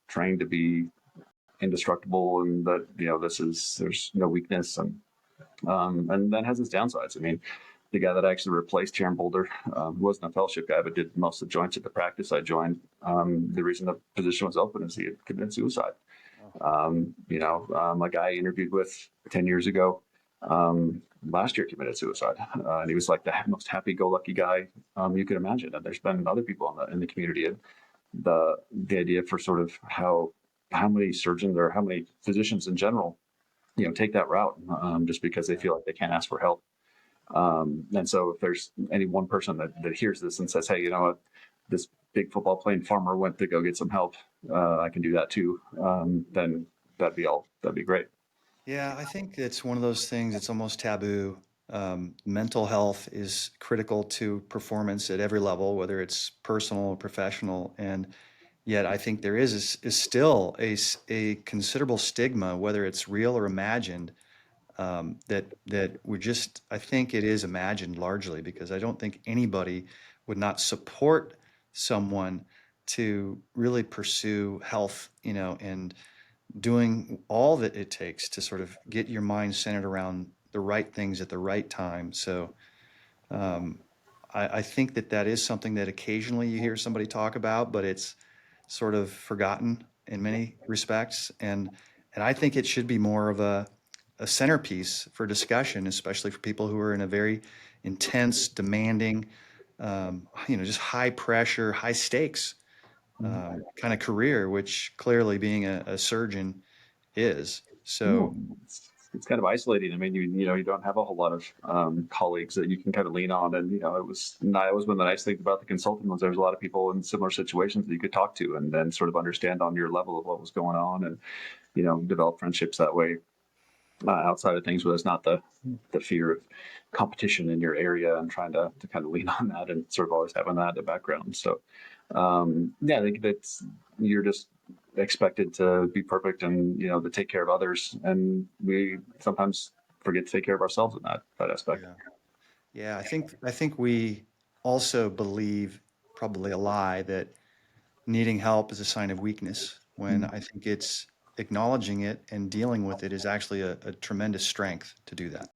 trained to be indestructible and that, there's no weakness. And that has its downsides. I mean, the guy that I actually replaced here in Boulder wasn't a fellowship guy, but did most of the joints at the practice I joined. The reason the position was open is he had committed suicide. A guy I interviewed with 10 years ago last year committed suicide. And he was like the most happy-go-lucky guy you could imagine. And there's been other people in the community. And the idea for sort of how many surgeons or how many physicians in general, take that route just because they feel like they can't ask for help. And so if there's any one person that hears this and says, hey, you know what, this big football playing farmer went to go get some help, I can do that too, then that'd be great. Yeah, I think it's one of those things, it's almost taboo. Mental health is critical to performance at every level, whether it's personal or professional. And yet I think there is still a considerable stigma, whether it's real or imagined, that we're just, I think it is imagined largely because I don't think anybody would not support someone to really pursue health, and doing all that it takes to sort of get your mind centered around the right things at the right time. So um, I think that is something that occasionally you hear somebody talk about, but it's sort of forgotten in many respects. And I think it should be more of a centerpiece for discussion, especially for people who are in a very intense, demanding, just high pressure, high stakes kind of career, which clearly being a surgeon is. No, So, it's kind of isolating. I mean, you don't have a whole lot of colleagues that you can kind of lean on, and it was that was one of the nice things about the consulting was there was a lot of people in similar situations that you could talk to, and then sort of understand on your level of what was going on, and develop friendships that way. Outside of things where there's not the fear of competition in your area and trying to kind of lean on that and sort of always having that in the background. So yeah, I think that's you're just expected to be perfect and to take care of others, and we sometimes forget to take care of ourselves in that aspect. yeah. Yeah, I think we also believe probably a lie that needing help is a sign of weakness when I think it's acknowledging it and dealing with it is actually a tremendous strength to do that.